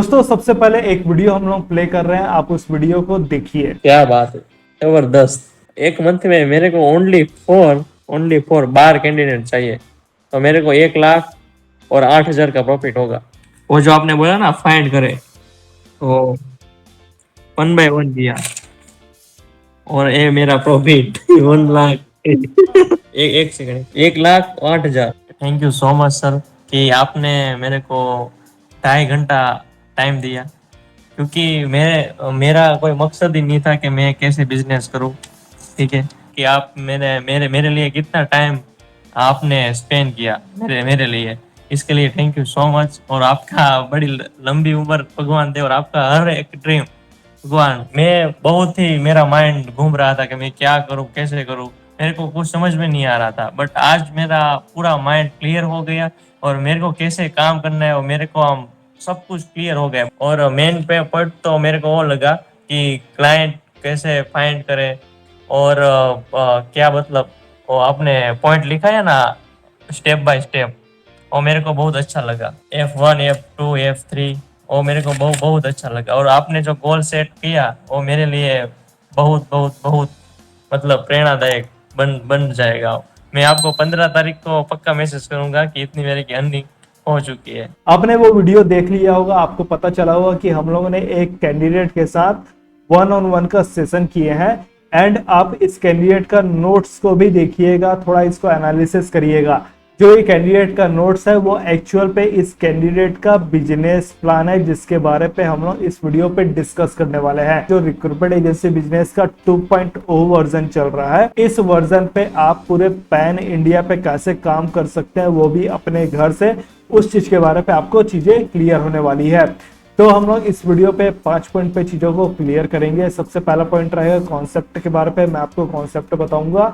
दोस्तों सबसे पहले एक वीडियो हम लोग प्ले कर रहे हैं, आप उस वीडियो को देखिए। क्या बात है, जबरदस्त। एक मंथ में मेरे को ओनली फोर बार कैंडिडेट चाहिए, तो मेरे को 1 लाख और 8,000 का प्रॉफिट होगा। वो जो आपने बोला ना फाइंड करे, वो 1 बाय 1 किया और ये मेरा प्रॉफिट 1 लाख। एक second, 1,08,000। Thank you so much sir कि आपने मेरे को 2.5 घंटा टाइम दिया, क्योंकि मेरा कोई मकसद ही नहीं था कि मैं कैसे बिजनेस करूं। ठीक है कि आप मेरे मेरे मेरे लिए कितना टाइम आपने स्पेंड किया मेरे मेरे लिए, इसके लिए थैंक यू सो मच। और आपका बड़ी लंबी उम्र भगवान दे, और आपका हर एक ड्रीम भगवान। मैं बहुत ही, मेरा माइंड घूम रहा था कि मैं क्या करूं, कैसे करूं, मेरे को कुछ समझ में नहीं आ रहा था। बट आज मेरा पूरा माइंड क्लियर हो गया, और मेरे को कैसे काम करना है और मेरे को हम सब कुछ क्लियर हो गया। और मेन पे पॉइंट तो मेरे को वो लगा कि क्लाइंट कैसे फाइंड करे, और क्या मतलब वो आपने पॉइंट लिखा है ना स्टेप बाय स्टेप, वो मेरे को बहुत अच्छा लगा। F1 F2 F3, वो मेरे को बहुत बहुत अच्छा लगा। और आपने जो गोल सेट किया वो मेरे लिए बहुत बहुत बहुत मतलब प्रेरणादायक बन बन जाएगा। मैं आपको 15 तारीख को पक्का मैसेज करूंगा कि इतनी मेरे की अर्निंग हो चुकी है। आपने वो वीडियो देख लिया होगा, आपको पता चला होगा कि हम लोगों ने एक कैंडिडेट के साथ 1-on-1 का सेशन किए हैं। एंड आप इस कैंडिडेट का नोट्स को भी देखिएगा, थोड़ा इसको एनालिसिस करिएगा। जो ये कैंडिडेट का नोट्स है वो एक्चुअल पे इस कैंडिडेट का बिजनेस प्लान है, जिसके बारे पे हम लोग इस वीडियो पे डिस्कस करने वाले हैं। जो रिक्रूटमेंट एजेंसी बिजनेस का 2.0 वर्जन चल रहा है, इस वर्जन पे आप पूरे पैन इंडिया पे कैसे काम कर सकते हैं, वो भी अपने घर से, उस चीज के बारे पे आपको चीजें क्लियर होने वाली है। तो हम लोग इस वीडियो पे 5 पॉइंट पे चीजों को क्लियर करेंगे। सबसे पहला पॉइंट रहेगा कॉन्सेप्ट के बारे पे, मैं आपको कॉन्सेप्ट बताऊंगा।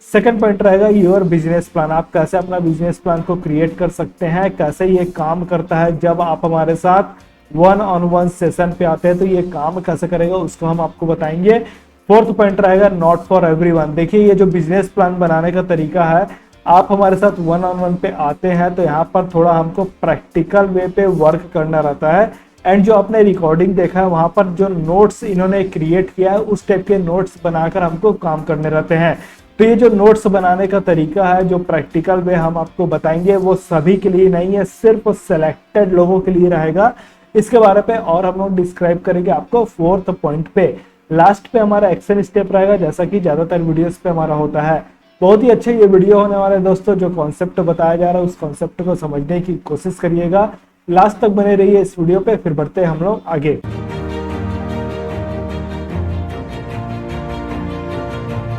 सेकंड पॉइंट रहेगा योर बिजनेस प्लान, आप कैसे अपना बिजनेस प्लान को क्रिएट कर सकते हैं, कैसे ये काम करता है। जब आप हमारे साथ 1-on-1 सेशन पे आते हैं तो ये काम कैसे करेगा उसको हम आपको बताएंगे। फोर्थ पॉइंट रहेगा नॉट फॉर एवरीवन। देखिए ये जो बिजनेस प्लान बनाने का तरीका है, आप हमारे साथ 1-on-1 पे आते हैं तो यहाँ पर थोड़ा हमको प्रैक्टिकल वे पे वर्क करना रहता है। एंड जो आपने रिकॉर्डिंग देखा है वहां पर जो नोट्स इन्होंने क्रिएट किया है, उस टाइप के नोट्स बनाकर हमको काम करने रहते हैं। तो ये जो नोट्स बनाने का तरीका है, जो प्रैक्टिकल वे हम आपको बताएंगे, वो सभी के लिए नहीं है, सिर्फ सिलेक्टेड लोगों के लिए रहेगा। इसके बारे पे और हम लोग डिस्क्राइब करेंगे आपको फोर्थ पॉइंट पे। लास्ट पे हमारा एक्शन स्टेप रहेगा, जैसा कि ज्यादातर वीडियोस पे हमारा होता है। बहुत ही अच्छे ये वीडियो होने वाला है दोस्तों। जो कॉन्सेप्ट बताया जा रहा है उस कॉन्सेप्ट को समझने की कोशिश करिएगा, लास्ट तक बने रहिए इस वीडियो पे। फिर बढ़ते हैं हम लोग आगे।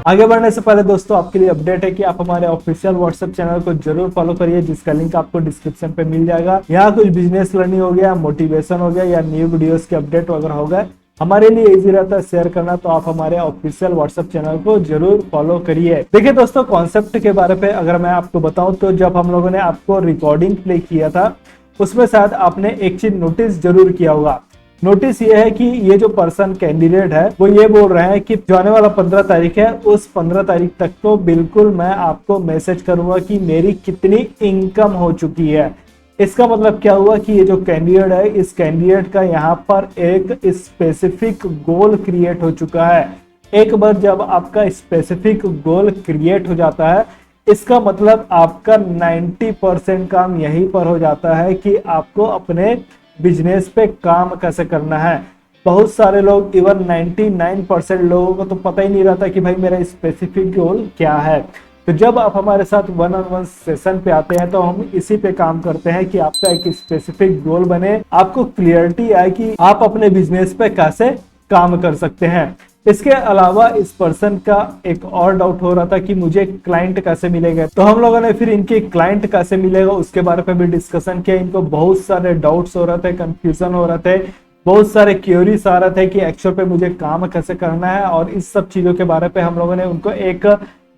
आगे बढ़ने से पहले दोस्तों आपके लिए अपडेट है कि आप हमारे ऑफिशियल व्हाट्सएप चैनल को जरूर फॉलो करिए, जिसका लिंक आपको डिस्क्रिप्शन पे मिल जाएगा। यहाँ कुछ बिजनेस लर्निंग हो गया, मोटिवेशन हो गया, या न्यू वीडियोस के अपडेट वगैरह हो गए, हमारे लिए इजी रहता है शेयर करना, तो आप हमारे ऑफिशियल व्हाट्सएप चैनल को जरूर फॉलो करिए। देखिए दोस्तों, कॉन्सेप्ट के बारे पे अगर मैं आपको बताऊं तो जब हम लोगों ने आपको रिकॉर्डिंग प्ले किया था, उसमें शायद आपने एक चीज नोटिस जरूर किया होगा। नोटिस ये है कि ये जो पर्सन कैंडिडेट है वो ये बोल रहे हैं कि जो आने वाला 15 तारीख है, उस 15 तारीख तक तो बिल्कुल मैं आपको मैसेज करूंगा कि मेरी कितनी इनकम हो चुकी है। इसका मतलब क्या हुआ कि ये जो कैंडिडेट है, इस कैंडिडेट का यहाँ पर एक स्पेसिफिक गोल क्रिएट हो चुका है। एक बार जब आपका स्पेसिफिक गोल क्रिएट हो जाता है, इसका मतलब आपका 90% काम यहीं पर हो जाता है कि आपको अपने बिजनेस पे काम कैसे करना है। बहुत सारे लोग, इवन 99% लोगों को तो पता ही नहीं रहता कि भाई मेरा स्पेसिफिक गोल क्या है। तो जब आप हमारे साथ 1-on-1 सेशन पे आते हैं तो हम इसी पे काम करते हैं कि आपका एक स्पेसिफिक गोल बने, आपको क्लियरिटी आए कि आप अपने बिजनेस पे कैसे काम कर सकते हैं। इसके अलावा इस पर्सन का एक और डाउट हो रहा था कि मुझे क्लाइंट कैसे मिलेगा, तो हम लोगों ने फिर इनके क्लाइंट कैसे मिलेगा उसके बारे पे भी डिस्कशन किया। इनको बहुत सारे डाउट्स हो रहे थे, कंफ्यूजन हो रहे थे, बहुत सारे क्यूरीज आ रहे थे कि एक्चुअल पे मुझे काम कैसे करना है। और इस सब चीजों के बारे पे हम लोगों ने उनको एक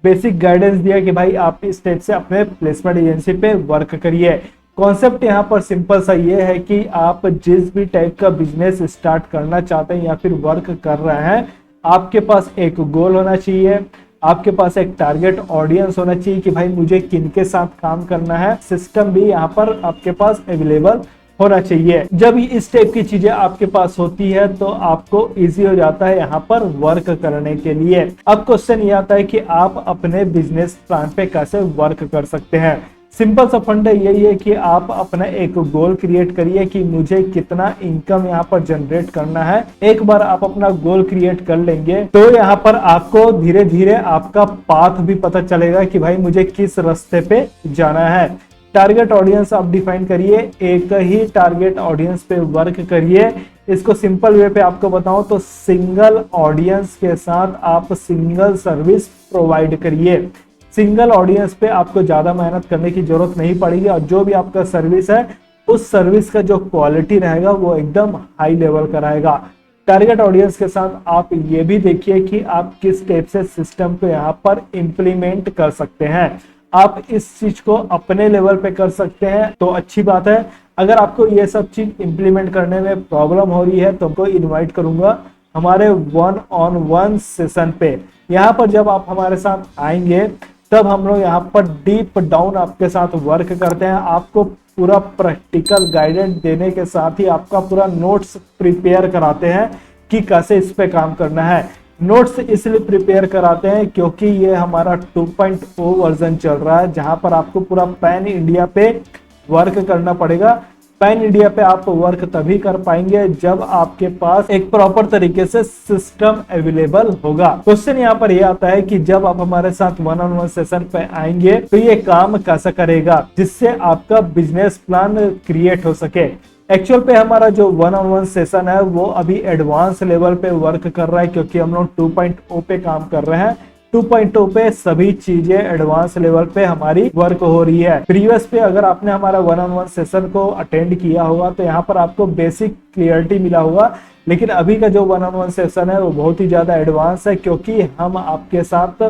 बेसिक गाइडेंस दिया कि भाई आप इस टाइप से अपने प्लेसमेंट एजेंसी पे वर्क करिए। कॉन्सेप्ट यहाँ पर सिंपल सा ये है कि आप जिस भी टाइप का बिजनेस स्टार्ट करना चाहते हैं या फिर वर्क कर रहे हैं, आपके पास एक गोल होना चाहिए, आपके पास एक टारगेट ऑडियंस होना चाहिए कि भाई मुझे किनके साथ काम करना है। सिस्टम भी यहाँ पर आपके पास अवेलेबल होना चाहिए। जब इस टाइप की चीजें आपके पास होती है तो आपको इजी हो जाता है यहाँ पर वर्क करने के लिए। अब क्वेश्चन ये आता है कि आप अपने बिजनेस प्लान पे कैसे वर्क कर सकते हैं। सिंपल सा फंडा यही है कि आप अपना एक गोल क्रिएट करिए कि मुझे कितना इनकम यहाँ पर जनरेट करना है। एक बार आप अपना गोल क्रिएट कर लेंगे तो यहाँ पर आपको धीरे धीरे आपका पाथ भी पता चलेगा कि भाई मुझे किस रास्ते पे जाना है। टारगेट ऑडियंस आप डिफाइन करिए, एक ही टारगेट ऑडियंस पे वर्क करिए। इसको सिंपल वे पे आपको बताऊं तो सिंगल ऑडियंस के साथ आप सिंगल सर्विस प्रोवाइड करिए। सिंगल ऑडियंस पे आपको ज्यादा मेहनत करने की जरूरत नहीं पड़ेगी और जो भी आपका सर्विस है उस सर्विस का जो क्वालिटी रहेगा वो एकदम हाई लेवल का रहेगा। टारगेट ऑडियंस के साथ आप ये भी देखिए कि आप किस टाइप से सिस्टम को यहाँ पर इम्प्लीमेंट कर सकते हैं। आप इस चीज को अपने लेवल पे कर सकते हैं तो अच्छी बात है। अगर आपको ये सब चीज इम्प्लीमेंट करने में प्रॉब्लम हो रही है तो आपको इनवाइट करूंगा हमारे 1-on-1 सेशन पे। यहाँ पर जब आप हमारे साथ आएंगे तब हम लोग यहाँ पर डीप डाउन आपके साथ वर्क करते हैं। आपको पूरा प्रैक्टिकल गाइडेंस देने के साथ ही आपका पूरा नोट्स प्रिपेयर कराते हैं कि कैसे इस पे काम करना है। नोट्स इसलिए प्रिपेयर कराते हैं क्योंकि ये हमारा 2.0 वर्जन चल रहा है जहां पर आपको पूरा पैन इंडिया पे वर्क करना पड़ेगा। पैन इंडिया पे आप वर्क तभी कर पाएंगे जब आपके पास एक प्रॉपर तरीके से सिस्टम अवेलेबल होगा। क्वेश्चन यहाँ पर यह आता है कि जब आप हमारे साथ 1-on-1 सेशन पे आएंगे तो ये काम कैसा करेगा जिससे आपका बिजनेस प्लान क्रिएट हो सके। एक्चुअल पे हमारा जो 1-on-1 सेशन है वो अभी एडवांस लेवल पे वर्क कर रहा है क्योंकि हम लोग 2.0 पे काम कर रहे हैं। 2.0 पे सभी चीजें एडवांस लेवल पे हमारी वर्क हो रही है। प्रीवियस पे अगर आपने हमारा 1-on-1 सेशन को अटेंड किया होगा तो यहाँ पर आपको बेसिक क्लियरिटी मिला होगा, लेकिन अभी का जो 1-on-1 सेशन है वो बहुत ही ज्यादा एडवांस है क्योंकि हम आपके साथ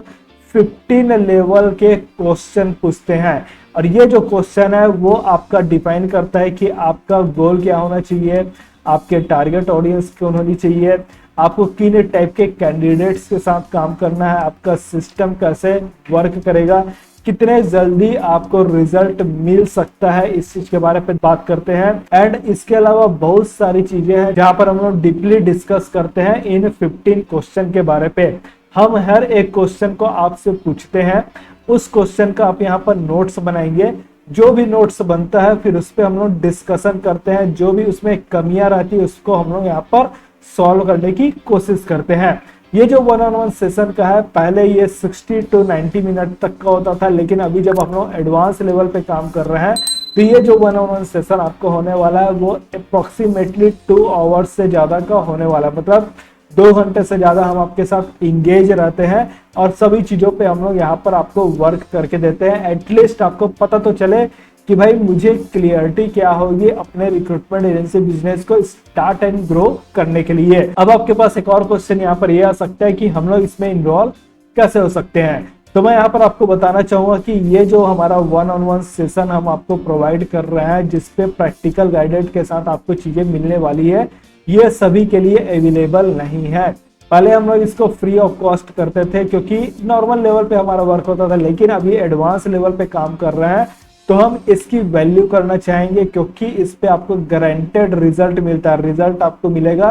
15 लेवल के क्वेश्चन पूछते हैं और ये जो क्वेश्चन है वो आपका डिफाइन करता है कि आपका गोल क्या होना चाहिए, आपके टारगेट ऑडियंस कौन होनी चाहिए, आपको किन टाइप के कैंडिडेट्स के साथ काम करना है, आपका सिस्टम कैसे वर्क करेगा, कितने जल्दी आपको रिजल्ट मिल सकता है, इस चीज के बारे में बात करते हैं। एंड इसके अलावा बहुत सारी चीजें हैं जहां पर हम लोग डीपली डिस्कस करते हैं इन 15 क्वेश्चन के बारे पे। हम हर एक क्वेश्चन को आपसे पूछते हैं, उस क्वेश्चन का आप यहाँ पर नोट्स बनाएंगे। जो भी नोट्स बनता है फिर उस पर हम लोग डिस्कशन करते हैं, जो भी उसमें कमियां रहती है उसको हम लोग यहाँ पर सॉल्व करने की कोशिश करते हैं। ये जो 1-on-1 सेशन का है पहले ये 60 to 90 मिनट तक का होता था, लेकिन अभी जब हम लोग एडवांस लेवल पे काम कर रहे हैं तो ये जो 1-on-1 सेशन आपको होने वाला है वो अप्रोक्सीमेटली 2 आवर्स से ज्यादा का होने वाला है। मतलब 2 घंटे से ज्यादा हम आपके साथ इंगेज रहते हैं और सभी चीजों पे हम लोग यहाँ पर आपको वर्क करके देते हैं। एटलीस्ट आपको पता तो चले कि भाई मुझे क्लियरिटी क्या होगी अपने रिक्रूटमेंट एजेंसी बिजनेस को स्टार्ट एंड ग्रो करने के लिए। अब आपके पास एक और क्वेश्चन यहाँ पर यह आ सकता है कि हम लोग इसमें इन्वॉल्व कैसे हो सकते हैं। तो मैं यहाँ पर आपको बताना चाहूंगा कि ये जो हमारा 1-on-1 सेशन हम आपको प्रोवाइड कर रहे हैं जिसपे प्रैक्टिकल गाइडेंस के साथ आपको चीजें मिलने वाली है, ये सभी के लिए अवेलेबल नहीं है। पहले हम लोग इसको फ्री ऑफ कॉस्ट करते थे क्योंकि नॉर्मल लेवल पे हमारा वर्क होता था, लेकिन अभी एडवांस लेवल पे काम कर रहे हैं तो हम इसकी वैल्यू करना चाहेंगे क्योंकि इस पे आपको गारंटेड रिजल्ट मिलता है। रिजल्ट आपको मिलेगा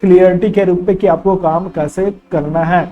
क्लियरिटी के रूप में कि आपको काम कैसे करना है।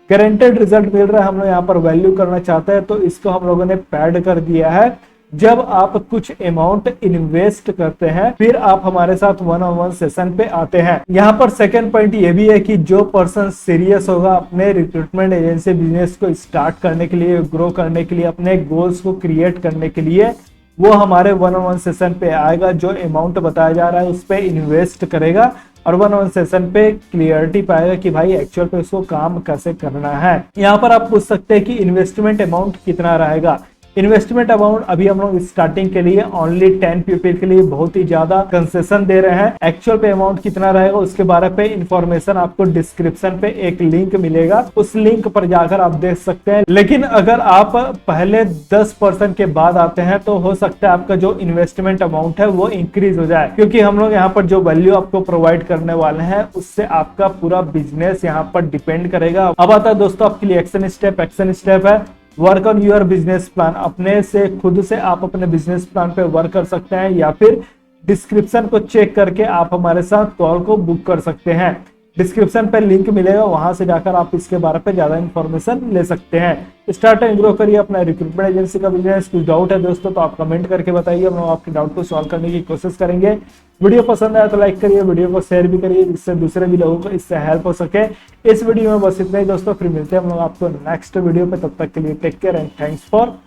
गारंटेड रिजल्ट मिल रहा है, हम लोग यहाँ पर वैल्यू करना चाहते हैं तो इसको हम लोगों ने पैड कर दिया है। जब आप कुछ अमाउंट इन्वेस्ट करते हैं फिर आप हमारे साथ 1-on-1 सेशन पे आते हैं। यहाँ पर सेकंड पॉइंट ये भी है कि जो पर्सन सीरियस होगा अपने रिक्रूटमेंट एजेंसी बिजनेस को स्टार्ट करने के लिए, ग्रो करने के लिए, अपने गोल्स को क्रिएट करने के लिए, वो हमारे 1-on-1 सेशन पे आएगा। जो अमाउंट बताया जा रहा है उस पर इन्वेस्ट करेगा और 1-on-1 सेशन पे क्लियरिटी पाएगा कि भाई एक्चुअल पे उसको काम कैसे करना है। यहाँ पर आप पूछ सकते हैं कि इन्वेस्टमेंट अमाउंट कितना रहेगा। इन्वेस्टमेंट अमाउंट अभी हम लोग स्टार्टिंग के लिए ओनली 10 पीपल के लिए बहुत ही ज्यादा कंसेशन दे रहे हैं। एक्चुअल पे अमाउंट कितना रहेगा उसके बारे पे इंफॉर्मेशन आपको डिस्क्रिप्शन पे एक लिंक मिलेगा, उस लिंक पर जाकर आप देख सकते हैं। लेकिन अगर आप पहले 10% के बाद आते हैं तो हो सकता है आपका जो इन्वेस्टमेंट अमाउंट है वो इंक्रीज हो जाए, क्योंकि हम लोग यहाँ पर जो वैल्यू आपको प्रोवाइड करने वाले हैं उससे आपका पूरा बिजनेस यहाँ पर डिपेंड करेगा। अब आता है दोस्तों आपके लिए एक्शन स्टेप है work on your business plan. अपने से खुद से आप अपने बिजनेस प्लान पे वर्क कर सकते हैं या फिर डिस्क्रिप्शन को चेक करके आप हमारे साथ कॉल को बुक कर सकते हैं। डिस्क्रिप्शन पर लिंक मिलेगा, वहां से जाकर आप इसके बारे में ज्यादा इंफॉर्मेशन ले सकते हैं। स्टार्ट एंड ग्रो करिए अपना रिक्रूटमेंट एजेंसी का बिजनेस। कुछ डाउट है दोस्तों तो आप कमेंट करके बताइए, हम लोग आपके डाउट को सॉल्व करने की कोशिश करेंगे। वीडियो पसंद आया तो लाइक करिए, वीडियो को शेयर भी करिए जिससे दूसरे भी लोगों को इससे हेल्प हो सके। इस वीडियो में बस इतना ही दोस्तों, फिर मिलते हैं हम लोग आपको नेक्स्ट वीडियो पे। तब तक के लिए take care and thanks for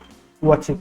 watching.